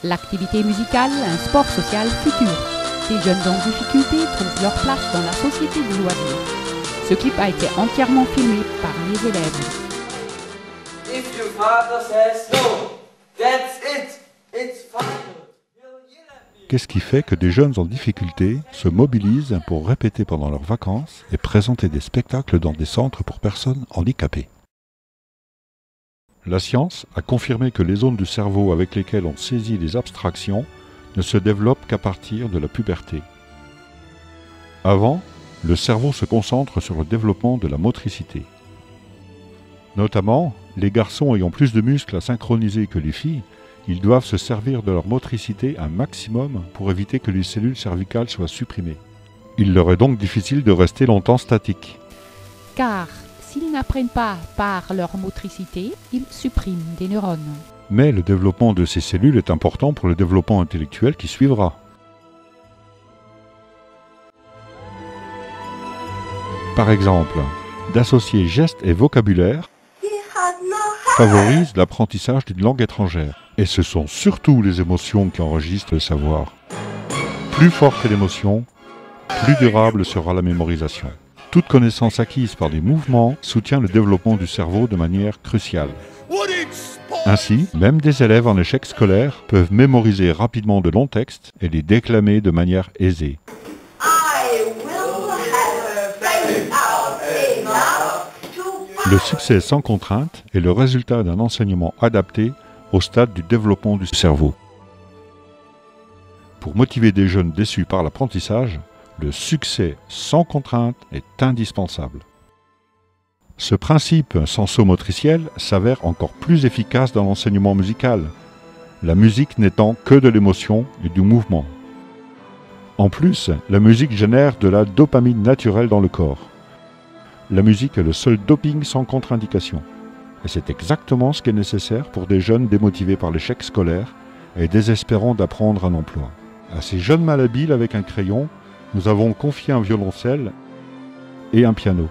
L'activité musicale, un sport social futur. Des jeunes en difficulté trouvent leur place dans la société du loisir. Ce clip a été entièrement filmé par les élèves. If your father says no, that's it. It's final. Qu'est-ce qui fait que des jeunes en difficulté se mobilisent pour répéter pendant leurs vacances et présenter des spectacles dans des centres pour personnes handicapées? La science a confirmé que les zones du cerveau avec lesquelles on saisit les abstractions ne se développent qu'à partir de la puberté. Avant, le cerveau se concentre sur le développement de la motricité. Notamment, les garçons ayant plus de muscles à synchroniser que les filles, ils doivent se servir de leur motricité un maximum pour éviter que les cellules cervicales soient supprimées. Il leur est donc difficile de rester longtemps statiques. Car s'ils n'apprennent pas par leur motricité, ils suppriment des neurones. Mais le développement de ces cellules est important pour le développement intellectuel qui suivra. Par exemple, d'associer gestes et vocabulaire favorise l'apprentissage d'une langue étrangère. Et ce sont surtout les émotions qui enregistrent le savoir. Plus forte est l'émotion, plus durable sera la mémorisation. Toute connaissance acquise par des mouvements soutient le développement du cerveau de manière cruciale. Ainsi, même des élèves en échec scolaire peuvent mémoriser rapidement de longs textes et les déclamer de manière aisée. Le succès sans contrainte est le résultat d'un enseignement adapté au stade du développement du cerveau. Pour motiver des jeunes déçus par l'apprentissage, le succès sans contrainte est indispensable. Ce principe sensomotriciel s'avère encore plus efficace dans l'enseignement musical, la musique n'étant que de l'émotion et du mouvement. En plus, la musique génère de la dopamine naturelle dans le corps. La musique est le seul doping sans contre-indication. Et c'est exactement ce qui est nécessaire pour des jeunes démotivés par l'échec scolaire et désespérant d'apprendre un emploi. À ces jeunes malhabiles avec un crayon, nous avons confié un violoncelle et un piano.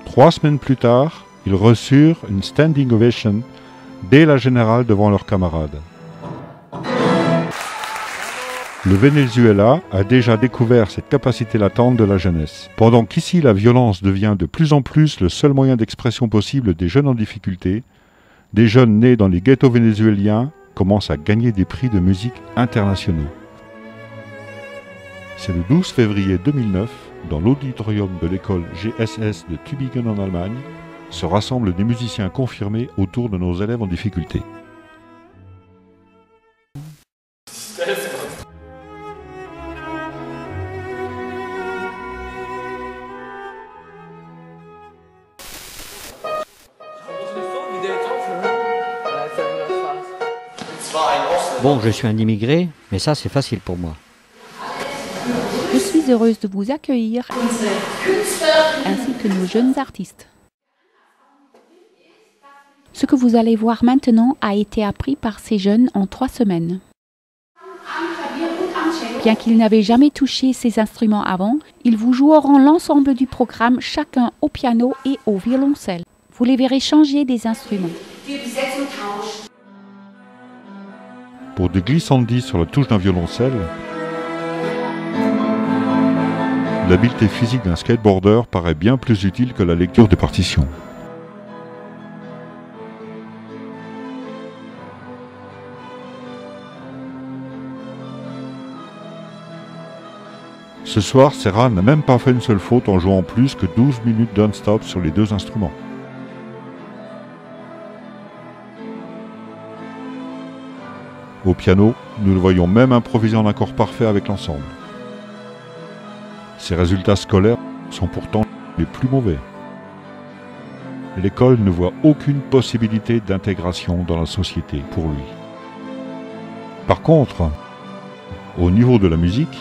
3 semaines plus tard, ils reçurent une standing ovation dès la générale devant leurs camarades. Le Venezuela a déjà découvert cette capacité latente de la jeunesse. Pendant qu'ici la violence devient de plus en plus le seul moyen d'expression possible des jeunes en difficulté, des jeunes nés dans les ghettos vénézuéliens commencent à gagner des prix de musique internationaux. C'est le 12 février 2009, dans l'auditorium de l'école GSS de Tübingen en Allemagne, se rassemblent des musiciens confirmés autour de nos élèves en difficulté. Bon, je suis un immigré, mais ça c'est facile pour moi. Je suis heureuse de vous accueillir, ainsi que nos jeunes artistes. Ce que vous allez voir maintenant a été appris par ces jeunes en 3 semaines. Bien qu'ils n'avaient jamais touché ces instruments avant, ils vous joueront l'ensemble du programme, chacun au piano et au violoncelle. Vous les verrez changer des instruments. Pour des glissandis sur la touche d'un violoncelle, l'habileté physique d'un skateboarder paraît bien plus utile que la lecture des partitions. Ce soir, Serra n'a même pas fait une seule faute en jouant plus que 12 minutes non-stop sur les 2 instruments. Au piano, nous le voyons même improviser en accord parfait avec l'ensemble. Ses résultats scolaires sont pourtant les plus mauvais. L'école ne voit aucune possibilité d'intégration dans la société pour lui. Par contre, au niveau de la musique,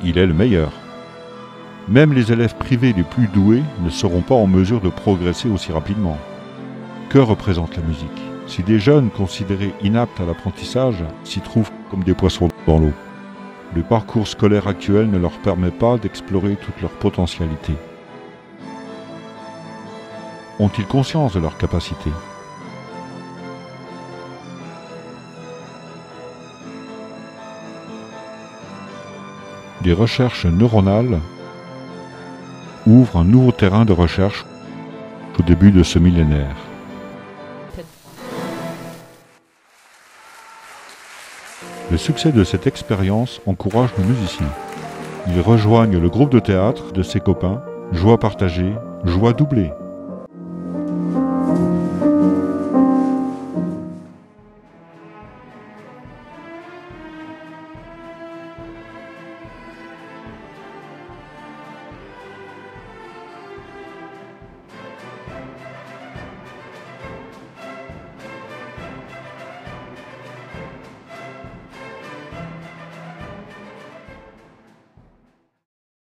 il est le meilleur. Même les élèves privés les plus doués ne seront pas en mesure de progresser aussi rapidement. Que représente la musique ? Si des jeunes considérés inaptes à l'apprentissage s'y trouvent comme des poissons dans l'eau, le parcours scolaire actuel ne leur permet pas d'explorer toute leur potentialité. Ont-ils conscience de leurs capacités ? les recherches neuronales ouvrent un nouveau terrain de recherche au début de ce millénaire. Le succès de cette expérience encourage nos musiciens. Ils rejoignent le groupe de théâtre de ses copains, joie partagée, joie doublée.